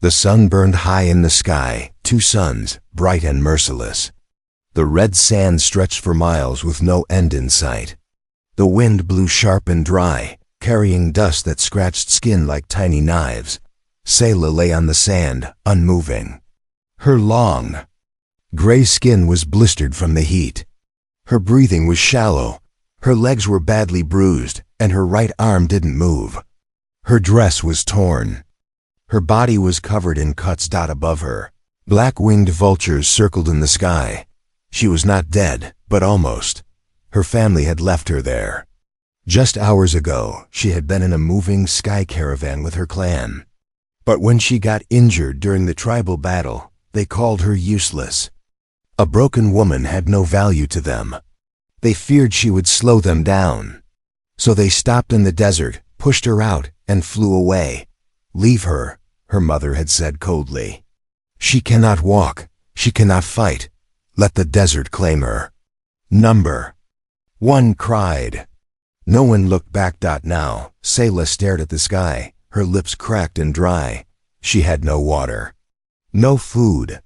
The sun burned high in the sky, two suns, bright and merciless. The red sand stretched for miles with no end in sight. The wind blew sharp and dry, carrying dust that scratched skin like tiny knives. Selah lay on the sand, unmoving. Her long, gray skin was blistered from the heat. Her breathing was shallow. Her legs were badly bruised, and her right arm didn't move. Her dress was torn. Her body was covered in cuts. Above her, black-winged vultures circled in the sky. She was not dead, but almost. Her family had left her there. Just hours ago, she had been in a moving sky caravan with her clan. But when she got injured during the tribal battle, they called her useless. A broken woman had no value to them. They feared she would slow them down. So they stopped in the desert, pushed her out, and flew away. "Leave her," her mother had said coldly. "She cannot walk. She cannot fight. Let the desert claim her." Number 1 cried. No one looked back. Now, Selah stared at the sky, her lips cracked and dry. She had no water. No food.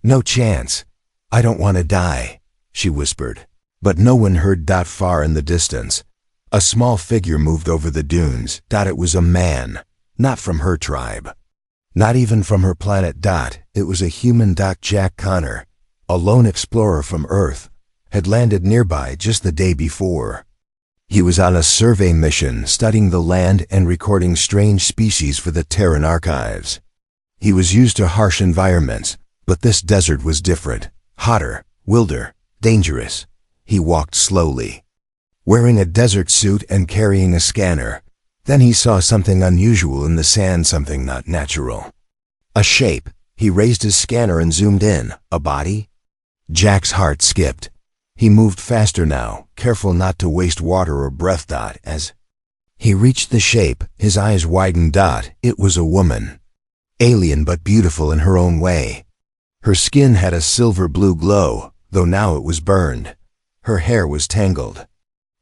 No chance. "I don't want to die," she whispered. But no one heard. Far in the distance, a small figure moved over the dunes. It was a man, not from her tribe. Not even from her planet. It was a human. Jack Connor, a lone explorer from Earth, had landed nearby just the day before. He was on a survey mission studying the land and recording strange species for the Terran archives. He was used to harsh environments, but this desert was different, hotter, wilder, dangerous. He walked slowly, wearing a desert suit and carrying a scanner. Then he saw something unusual in the sand, something not natural. A shape. He raised his scanner and zoomed in. A body? Jack's heart skipped. He moved faster now, careful not to waste water or breath. As he reached the shape, his eyes widened. It was a woman. Alien but beautiful in her own way. Her skin had a silver-blue glow, though now it was burned. Her hair was tangled.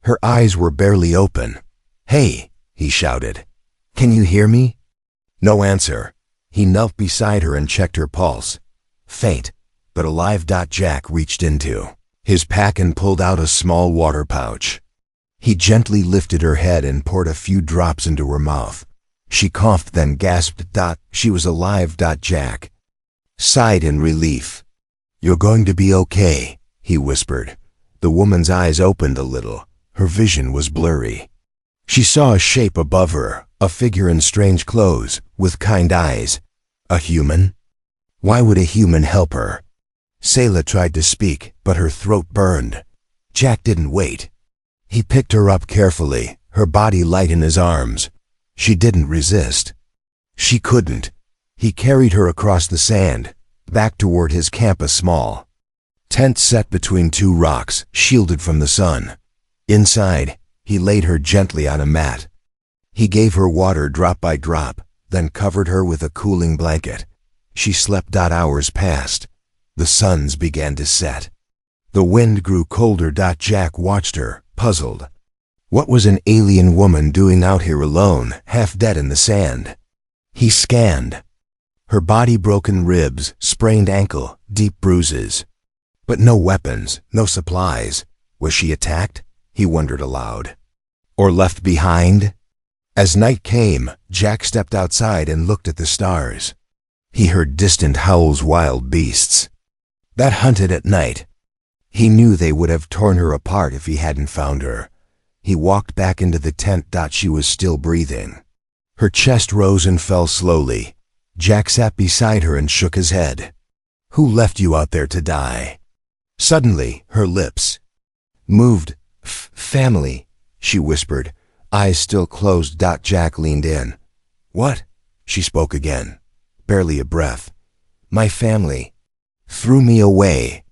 Her eyes were barely open. "Hey," he shouted. "Can you hear me?" No answer. He knelt beside her and checked her pulse. Faint, but alive. Jack reached into his pack and pulled out a small water pouch. He gently lifted her head and poured a few drops into her mouth. She coughed, then gasped. She was alive. Jack sighed in relief. "You're going to be okay," he whispered. The woman's eyes opened a little. Her vision was blurry. She saw a shape above her, a figure in strange clothes, with kind eyes. A human? Why would a human help her? Selah tried to speak, but her throat burned. Jack didn't wait. He picked her up carefully, her body light in his arms. She didn't resist. She couldn't. He carried her across the sand, back toward his camp, a small tent set between two rocks, shielded from the sun. Inside, he laid her gently on a mat. He gave her water drop by drop, then covered her with a cooling blanket. She slept. Hours passed. The suns began to set. The wind grew colder. Jack watched her, puzzled. What was an alien woman doing out here alone, half dead in the sand? He scanned. Her body, broken ribs, sprained ankle, deep bruises. But no weapons, no supplies. Was she attacked? He wondered aloud. Or left behind? As night came, Jack stepped outside and looked at the stars. He heard distant howls, wild beasts that hunted at night. He knew they would have torn her apart if he hadn't found her. He walked back into the tent. She was still breathing. Her chest rose and fell slowly. Jack sat beside her and shook his head. "Who left you out there to die?" Suddenly, her lips moved. Family," she whispered, eyes still closed. Jack leaned in. "What?" She spoke again, barely a breath. "My family threw me away."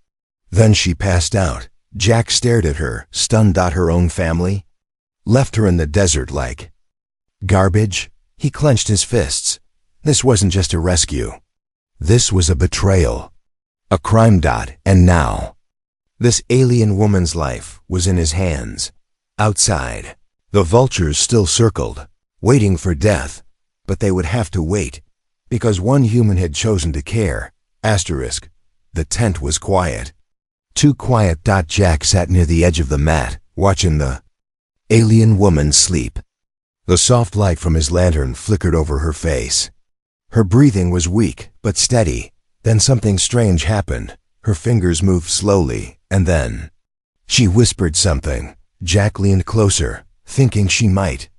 Then she passed out. Jack stared at her, stunned. Her own family? Left her in the desert like garbage? He clenched his fists. This wasn't just a rescue. This was a betrayal. A crime. And now, this alien woman's life was in his hands. Outside, the vultures still circled, waiting for death. But they would have to wait. Because one human had chosen to care. Asterisk. The tent was quiet. Too quiet. Jack sat near the edge of the mat, watching the alien woman sleep. The soft light from his lantern flickered over her face. Her breathing was weak, but steady. Then something strange happened. Her fingers moved slowly, and then she whispered something. Jack leaned closer, thinking she might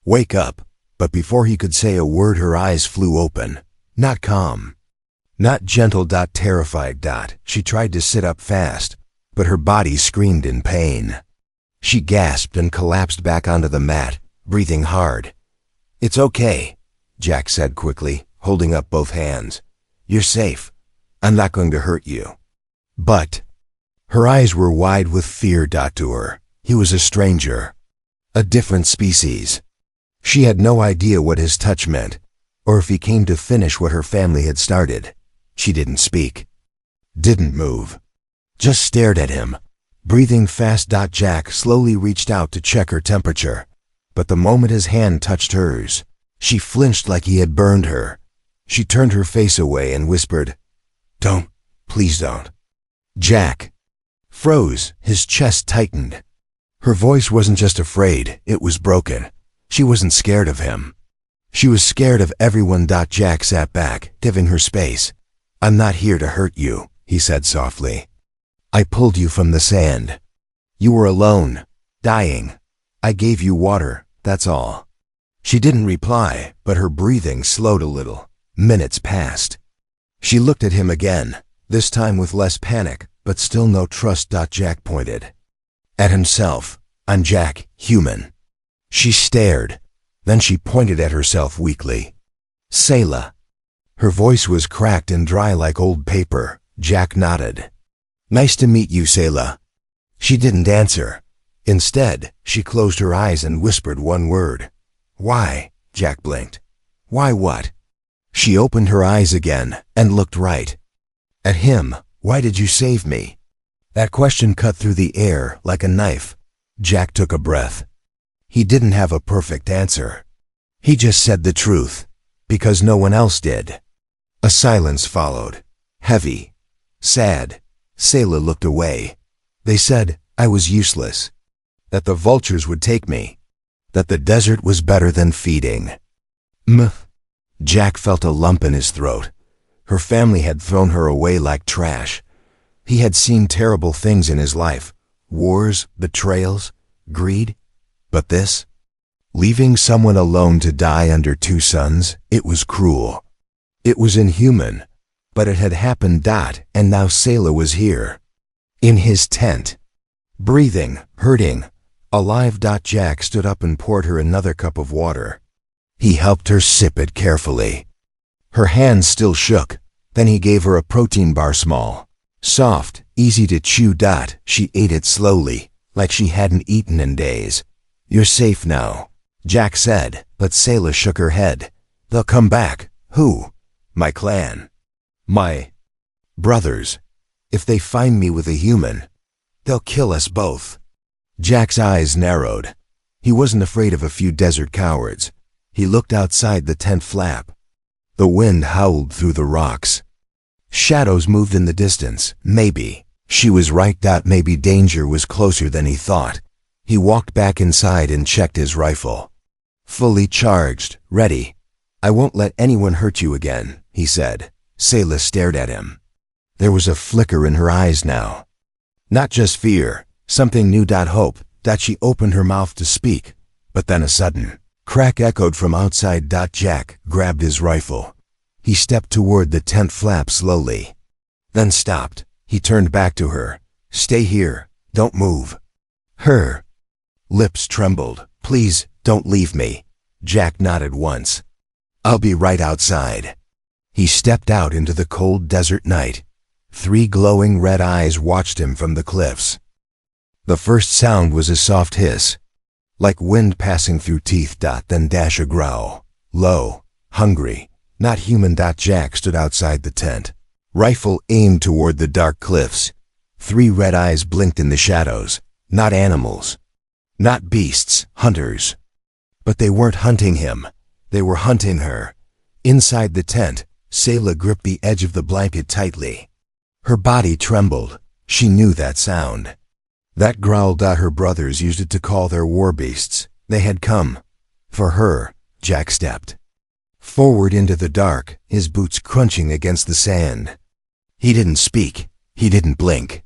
wake up, but before he could say a word, her eyes flew open. Not calm, not gentle. Terrified. She tried to sit up fast, but her body screamed in pain. She gasped and collapsed back onto the mat, breathing hard. "It's okay," Jack said quickly, holding up both hands. "You're safe. I'm not going to hurt you." But her eyes were wide with fear. To her, he was a stranger, a different species. She had no idea what his touch meant, or if he came to finish what her family had started. She didn't speak, didn't move, just stared at him, breathing fast. Jack slowly reached out to check her temperature, but the moment his hand touched hers, she flinched like he had burned her. She turned her face away and whispered, "Don't, please don't." Jack froze, his chest tightened. Her voice wasn't just afraid, it was broken. She wasn't scared of him. She was scared of everyone. Jack sat back, giving her space. "I'm not here to hurt you," he said softly. "I pulled you from the sand. You were alone, dying. I gave you water, that's all." She didn't reply, but her breathing slowed a little. Minutes passed. She looked at him again, this time with less panic, but still no trust. Jack pointed at himself. "I'm Jack, human." She stared, then she pointed at herself weakly. "Selah." Her voice was cracked and dry like old paper. Jack nodded. "Nice to meet you, Selah." She didn't answer. Instead, she closed her eyes and whispered one word. "Why?" Jack blinked. "Why what?" She opened her eyes again and looked right at him. "Why did you save me?" That question cut through the air like a knife. Jack took a breath. He didn't have a perfect answer. He just said the truth, because no one else did. A silence followed, heavy, sad. Selah looked away. "They said I was useless, that the vultures would take me, that the desert was better than feeding." Jack felt a lump in his throat. Her family had thrown her away like trash. He had seen terrible things in his life, wars, betrayals, greed. But this? Leaving someone alone to die under two suns, it was cruel. It was inhuman, but it had happened. And now Selah was here, in his tent, breathing, hurting, alive. Jack stood up and poured her another cup of water. He helped her sip it carefully. Her hands still shook. Then he gave her a protein bar, small, soft, easy to chew. She ate it slowly, like she hadn't eaten in days. "You're safe now," Jack said, but Selah shook her head. "They'll come back." "Who?" "My clan. My brothers. If they find me with a human, they'll kill us both." Jack's eyes narrowed. He wasn't afraid of a few desert cowards. He looked outside the tent flap. The wind howled through the rocks. Shadows moved in the distance. Maybe she was right. Maybe danger was closer than he thought. He walked back inside and checked his rifle. Fully charged, ready. "I won't let anyone hurt you again," he said. Selah stared at him. There was a flicker in her eyes now. Not just fear, something new. Hope. She opened her mouth to speak, but then a sudden crack echoed from outside. Jack grabbed his rifle. He stepped toward the tent flap slowly, then stopped. He turned back to her. "Stay here, don't move." Her lips trembled. "Please, don't leave me." Jack nodded once. "I'll be right outside." He stepped out into the cold desert night. 3 glowing red eyes watched him from the cliffs. The first sound was a soft hiss, like wind passing through teeth. Then a growl, low, hungry, not human. Jack stood outside the tent, rifle aimed toward the dark cliffs. 3 red eyes blinked in the shadows. Not animals, not beasts, hunters. But they weren't hunting him. They were hunting her. Inside the tent, Selah gripped the edge of the blanket tightly. Her body trembled. She knew that sound. That growl. Her brothers used it to call their war beasts. They had come. For her. Jack stepped forward into the dark, his boots crunching against the sand. He didn't speak. He didn't blink.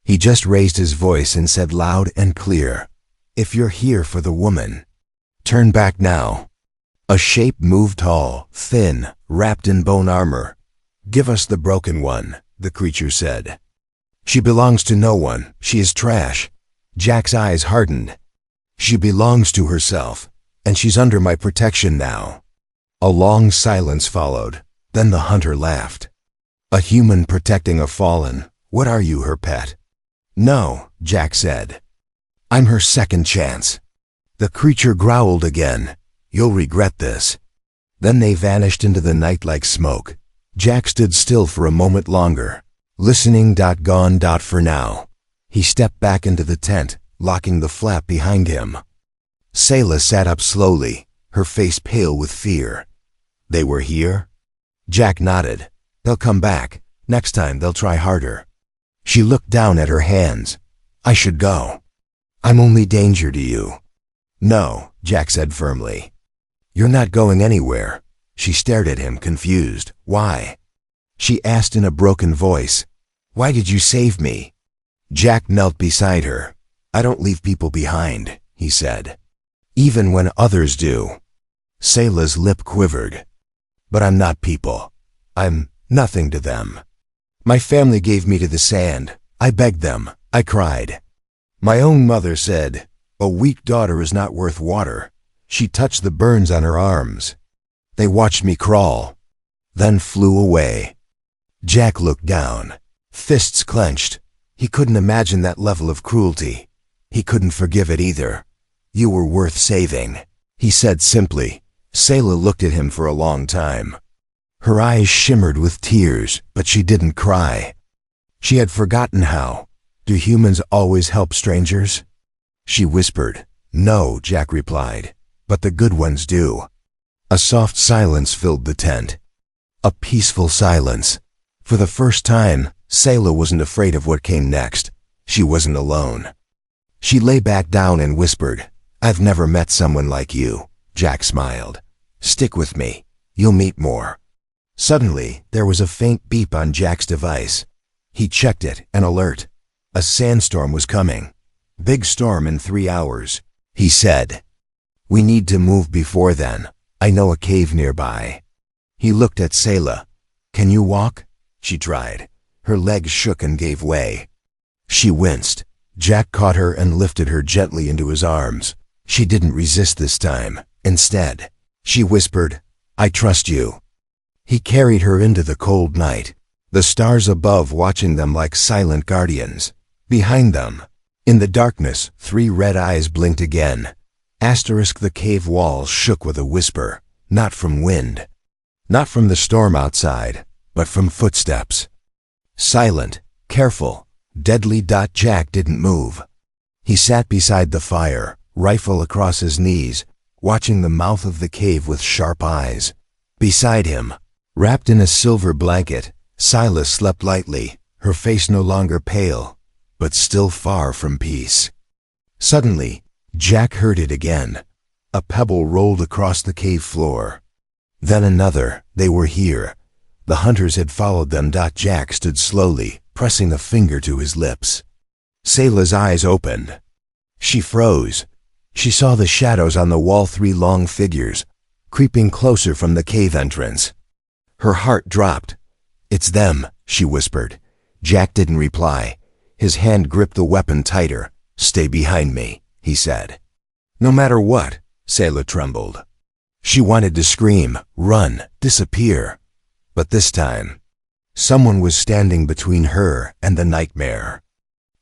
He just raised his voice and said loud and clear, "If you're here for the woman, turn back now." A shape moved, tall, thin, wrapped in bone armor. "Give us the broken one," the creature said. "She belongs to no one. She is trash." Jack's eyes hardened. "She belongs to herself, and she's under my protection now." A long silence followed. Then the hunter laughed. "A human protecting a fallen. What are you, her pet?" "No," Jack said. "I'm her second chance." The creature growled again. "You'll regret this." Then they vanished into the night like smoke. Jack stood still for a moment longer, listening. Gone. For now. He stepped back into the tent, locking the flap behind him. Selah sat up slowly, her face pale with fear. "They were here?" Jack nodded. "They'll come back. Next time they'll try harder." She looked down at her hands. "I should go. I'm only danger to you." "No," Jack said firmly. "You're not going anywhere." She stared at him, confused. "Why?" She asked in a broken voice. "Why did you save me?" Jack knelt beside her. "I don't leave people behind," he said. "Even when others do." Selah's lip quivered. "But I'm not people. I'm nothing to them. My family gave me to the sand. I begged them. I cried. My own mother said, 'A weak daughter is not worth water.' She touched the burns on her arms. They watched me crawl, then flew away." Jack looked down, fists clenched. He couldn't imagine that level of cruelty. He couldn't forgive it either. "You were worth saving," he said simply. Selah looked at him for a long time. Her eyes shimmered with tears, but she didn't cry. She had forgotten how. Do humans always help strangers? She whispered. "No," Jack replied, "but the good ones do." A soft silence filled the tent. A peaceful silence. For the first time, Selah wasn't afraid of what came next. She wasn't alone. She lay back down and whispered, "I've never met someone like you." Jack smiled. "Stick with me. You'll meet more." Suddenly, there was a faint beep on Jack's device. He checked it, an alert. A sandstorm was coming. "Big storm in 3 hours," he said. "We need to move before then. I know a cave nearby." He looked at Selah. "Can you walk?" She tried. Her legs shook and gave way. She winced. Jack caught her and lifted her gently into his arms. She didn't resist this time. Instead, she whispered, "I trust you." He carried her into the cold night, the stars above watching them like silent guardians. Behind them, in the darkness, 3 red eyes blinked again. The cave walls shook with a whisper, not from wind, not from the storm outside, but from footsteps. Silent, careful, deadly. Jack didn't move. He sat beside the fire, rifle across his knees, watching the mouth of the cave with sharp eyes. Beside him, wrapped in a silver blanket, Selah slept lightly, her face no longer pale, but still far from peace. Suddenly, Jack heard it again. A pebble rolled across the cave floor. Then another. They were here. The hunters had followed them. Jack stood slowly, pressing a finger to his lips. Selah's eyes opened. She froze. She saw the shadows on the wall, 3 long figures, creeping closer from the cave entrance. Her heart dropped. "It's them," she whispered. Jack didn't reply. His hand gripped the weapon tighter. "Stay behind me," he said. "No matter what," Selah trembled. She wanted to scream, run, disappear. But this time, someone was standing between her and the nightmare.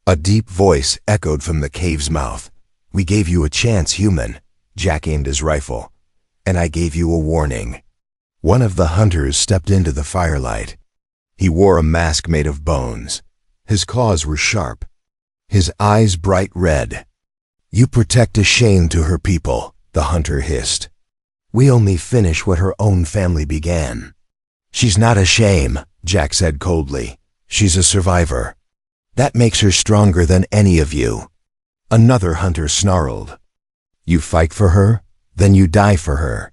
A deep voice echoed from the cave's mouth. "We gave you a chance, human." Jack aimed his rifle. "And I gave you a warning." One of the hunters stepped into the firelight. He wore a mask made of bones. His claws were sharp, his eyes bright red. "You protect a shame to her people," the hunter hissed. We only finish what her own family began. She's not a shame, Jack said coldly. She's a survivor. That makes her stronger than any of you. Another hunter snarled. You fight for her? Then you die for her.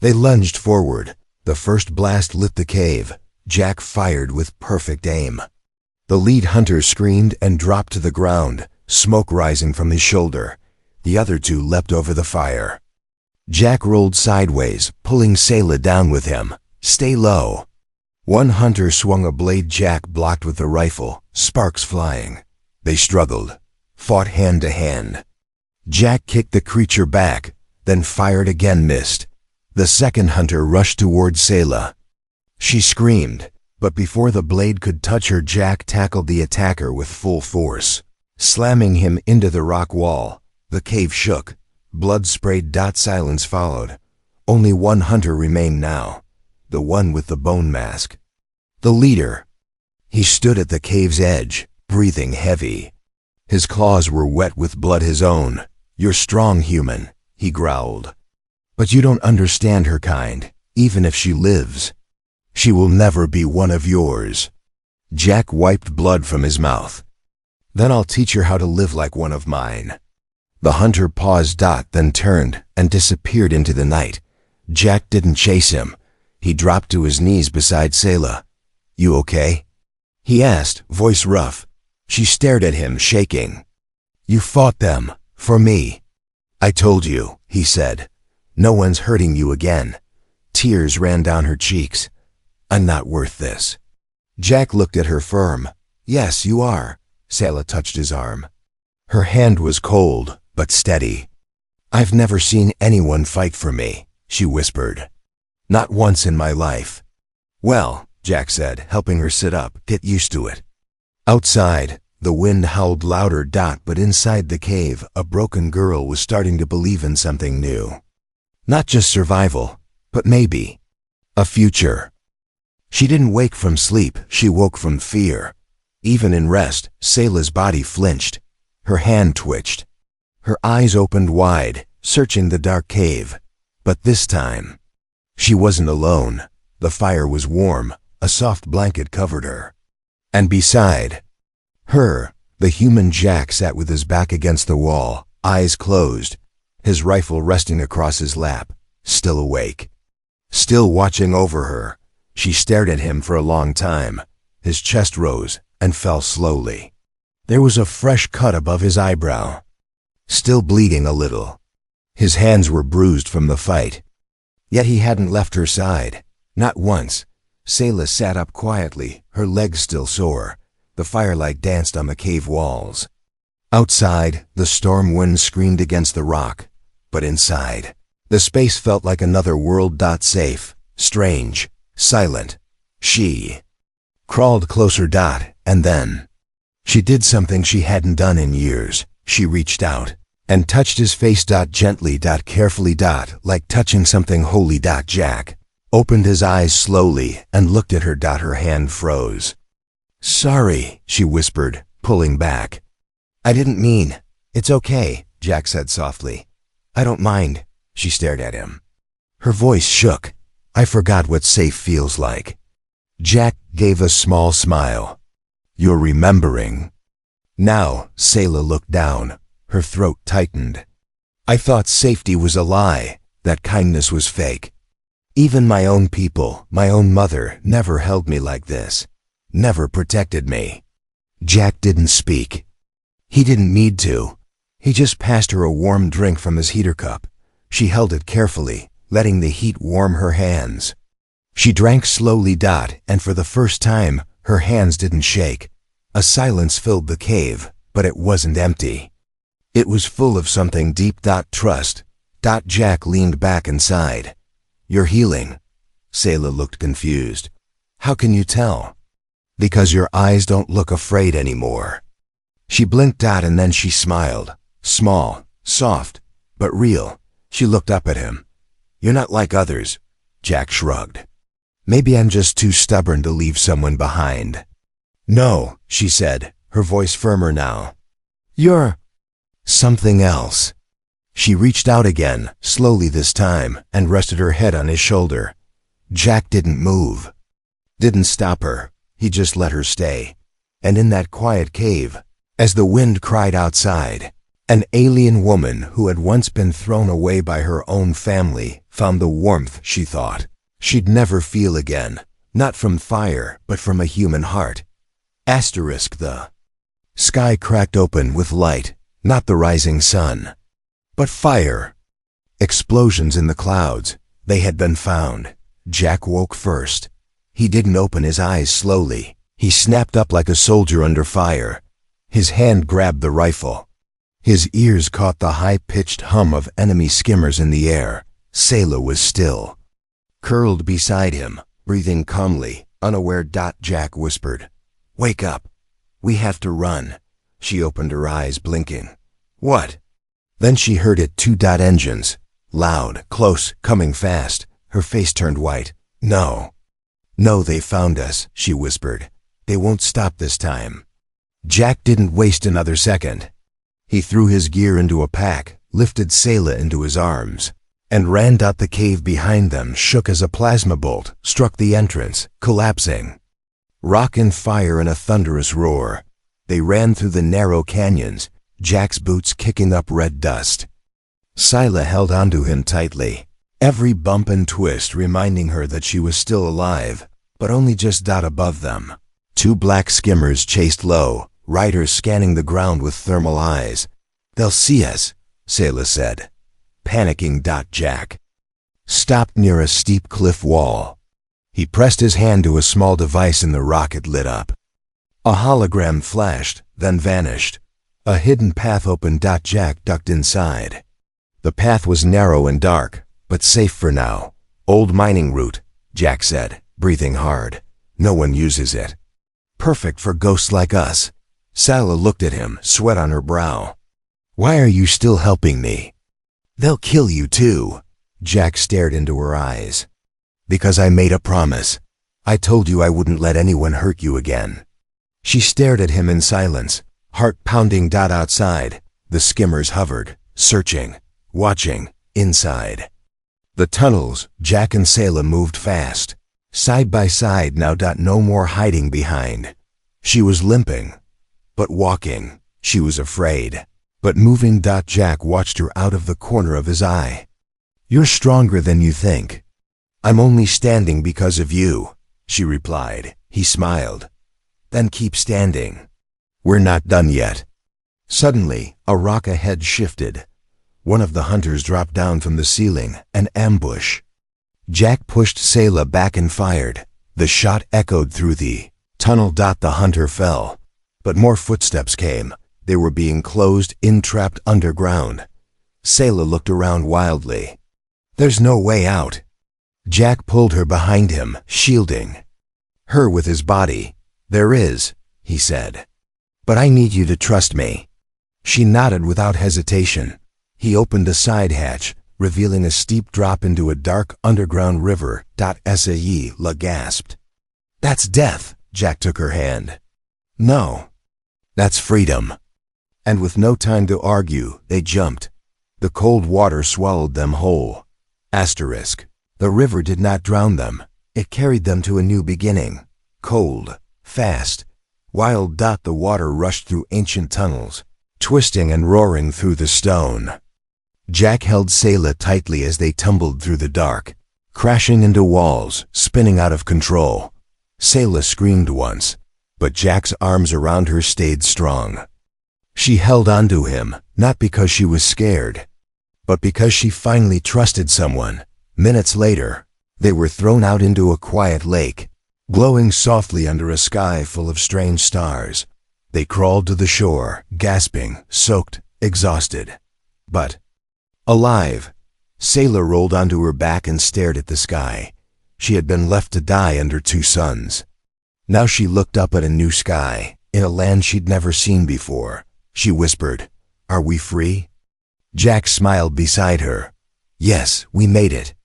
They lunged forward. The first blast lit the cave. Jack fired with perfect aim. The lead hunter screamed and dropped to the ground, smoke rising from his shoulder. The other two leapt over the fire. Jack rolled sideways, pulling Selah down with him. Stay low. One hunter swung a blade Jack blocked with the rifle, sparks flying. They struggled, fought hand to hand. Jack kicked the creature back, then fired again, missed. The second hunter rushed toward Selah. She screamed, but before the blade could touch her, Jack tackled the attacker with full force, slamming him into the rock wall. The cave shook. Blood sprayed. Silence followed. Only one hunter remained now, the one with the bone mask. The leader. He stood at the cave's edge, breathing heavy. His claws were wet with blood his own. You're strong, human, he growled. But you don't understand her kind, even if she lives. She will never be one of yours. Jack wiped blood from his mouth. Then I'll teach her how to live like one of mine. The hunter paused, then turned and disappeared into the night. Jack didn't chase him. He dropped to his knees beside Selah. You okay? He asked, voice rough. She stared at him, shaking. You fought them, for me. I told you, he said. No one's hurting you again. Tears ran down her cheeks. I'm not worth this. Jack looked at her firm. Yes, you are. Selah touched his arm. Her hand was cold, but steady. I've never seen anyone fight for me, she whispered. Not once in my life. Well, Jack said, helping her sit up, get used to it. Outside, the wind howled louder. But inside the cave, a broken girl was starting to believe in something new. Not just survival, but maybe a future. She didn't wake from sleep, she woke from fear. Even in rest, Selah's body flinched. Her hand twitched. Her eyes opened wide, searching the dark cave. But this time, she wasn't alone. The fire was warm, a soft blanket covered her. And beside her, the human Jack sat with his back against the wall, eyes closed, his rifle resting across his lap, still awake. Still watching over her. She stared at him for a long time. His chest rose and fell slowly. There was a fresh cut above his eyebrow. Still bleeding a little. His hands were bruised from the fight. Yet he hadn't left her side. Not once. Selah sat up quietly, her legs still sore. The firelight danced on the cave walls. Outside, the storm wind screamed against the rock. But inside, the space felt like another world. Safe, strange, silent. She crawled closer. And then she did something she hadn't done in years. She reached out and touched his face. Gently. Carefully. Like touching something holy. Jack opened his eyes slowly and looked at her. Her hand froze. Sorry, she whispered, pulling back. I didn't mean. It's okay, Jack said softly. I don't mind. She stared at him. Her voice shook. I forgot what safe feels like. Jack gave a small smile. You're remembering. Now, Selah looked down. Her throat tightened. I thought safety was a lie, that kindness was fake. Even my own people, my own mother, never held me like this. Never protected me. Jack didn't speak. He didn't need to. He just passed her a warm drink from his heater cup. She held it carefully, letting the heat warm her hands. She drank slowly. And for the first time, her hands didn't shake. A silence filled the cave, but it wasn't empty. It was full of something deep. Trust. Jack leaned back and sighed. You're healing. Selah looked confused. How can you tell? Because your eyes don't look afraid anymore. She blinked. And then she smiled. Small, soft, but real. She looked up at him. You're not like others. Jack shrugged. Maybe I'm just too stubborn to leave someone behind. No, she said, her voice firmer now. You're something else. She reached out again, slowly this time, and rested her head on his shoulder. Jack didn't move. Didn't stop her. He just let her stay. And in that quiet cave, as the wind cried outside, an alien woman who had once been thrown away by her own family found the warmth she thought she'd never feel again, not from fire, but from a human heart. The sky cracked open with light, not the rising sun, but fire. Explosions in the clouds. They had been found. Jack woke first. He didn't open his eyes slowly. He snapped up like a soldier under fire. His hand grabbed the rifle. His ears caught the high-pitched hum of enemy skimmers in the air. Sayla was still, curled beside him, breathing calmly, unaware. Jack whispered, "Wake up. We have to run." She opened her eyes, blinking. "What?" Then she heard it. 2 engines. Loud, close, coming fast. Her face turned white. No, they found us," she whispered. "They won't stop this time." Jack didn't waste another second. He threw his gear into a pack, lifted Sayla into his arms, and ran. The cave behind them shook as a plasma bolt struck the entrance, collapsing. Rock and fire in a thunderous roar. They ran through the narrow canyons, Jack's boots kicking up red dust. Sayla held onto him tightly, every bump and twist reminding her that she was still alive, but only just above them. 2 black skimmers chased low, riders scanning the ground with thermal eyes. "They'll see us," Sayla said. Panicking. Jack stopped near a steep cliff wall. He pressed his hand to a small device and the rocket lit up. A hologram flashed, then vanished. A hidden path opened. Jack ducked inside. The path was narrow and dark, but safe for now. "Old mining route," Jack said, breathing hard. "No one uses it. Perfect for ghosts like us." Sayla looked at him, sweat on her brow. "Why are you still helping me?" "They'll kill you too." Jack stared into her eyes. "Because I made a promise. I told you I wouldn't let anyone hurt you again." She stared at him in silence, heart pounding. Outside, the skimmers hovered, searching, watching, inside. The tunnels, Jack and Sayla moved fast, side by side now. No more hiding behind. She was limping, but walking. She was afraid, but moving. Jack watched her out of the corner of his eye. "You're stronger than you think." "I'm only standing because of you," she replied. He smiled. "Then keep standing. We're not done yet." Suddenly, a rock ahead shifted. One of the hunters dropped down from the ceiling, an ambush. Jack pushed Sayla back and fired. The shot echoed through the tunnel. The hunter fell, but more footsteps came. They were being closed in, trapped underground. Sayla looked around wildly. "There's no way out." Jack pulled her behind him, shielding her with his body. "There is," he said. "But I need you to trust me." She nodded without hesitation. He opened a side hatch, revealing a steep drop into a dark underground river. Sayla gasped. "That's death." Jack took her hand. "No, that's freedom." And with no time to argue, they jumped. The cold water swallowed them whole. The river did not drown them. It carried them to a new beginning. Cold, fast, wild. The water rushed through ancient tunnels, twisting and roaring through the stone. Jack held Sayla tightly as they tumbled through the dark, crashing into walls, spinning out of control. Sayla screamed once, but Jack's arms around her stayed strong. She held onto him, not because she was scared, but because she finally trusted someone. Minutes later, they were thrown out into a quiet lake, glowing softly under a sky full of strange stars. They crawled to the shore, gasping, soaked, exhausted, but alive. Sayla rolled onto her back and stared at the sky. She had been left to die under 2 suns. Now she looked up at a new sky, in a land she'd never seen before. She whispered, "Are we free?" Jack smiled beside her. "Yes, we made it."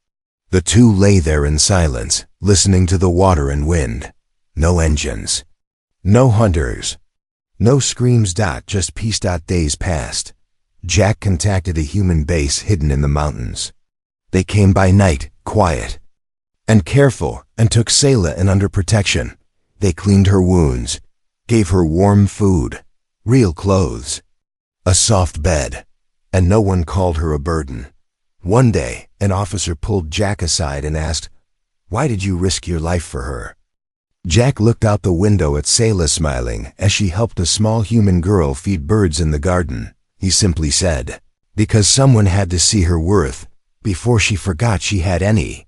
The 2 lay there in silence, listening to the water and wind. No engines. No hunters. No screams. Just peace. Days passed. Jack contacted a human base hidden in the mountains. They came by night, quiet and careful, and took Sayla in under protection. They cleaned her wounds, gave her warm food, real clothes, a soft bed, and no one called her a burden. One day, an officer pulled Jack aside and asked, "Why did you risk your life for her?" Jack looked out the window at Sayla smiling as she helped a small human girl feed birds in the garden. He simply said, "Because someone had to see her worth before she forgot she had any."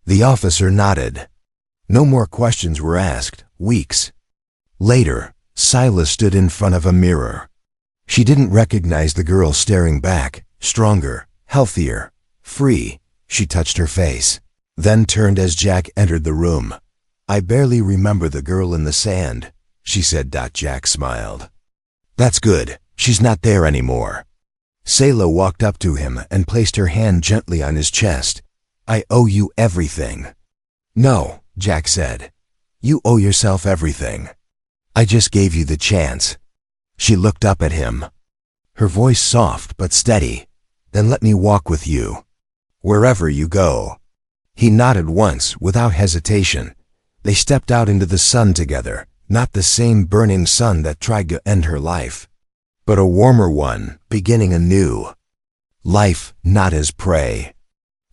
The officer nodded. No more questions were asked. Weeks later, Sayla stood in front of a mirror. She didn't recognize the girl staring back. Stronger, healthier, free. She touched her face, then turned as Jack entered the room. "I barely remember the girl in the sand," she said. Jack smiled. "That's good. She's not there anymore." Sayla walked up to him and placed her hand gently on his chest. "I owe you everything." "No," Jack said. "You owe yourself everything. I just gave you the chance." She looked up at him, her voice soft but steady. "Then let me walk with you, wherever you go." He nodded once, without hesitation. They stepped out into the sun together, not the same burning sun that tried to end her life, but a warmer one, beginning anew. Life not as prey,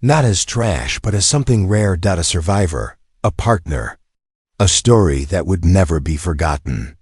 not as trash, but as something rare. A survivor, a partner, a story that would never be forgotten.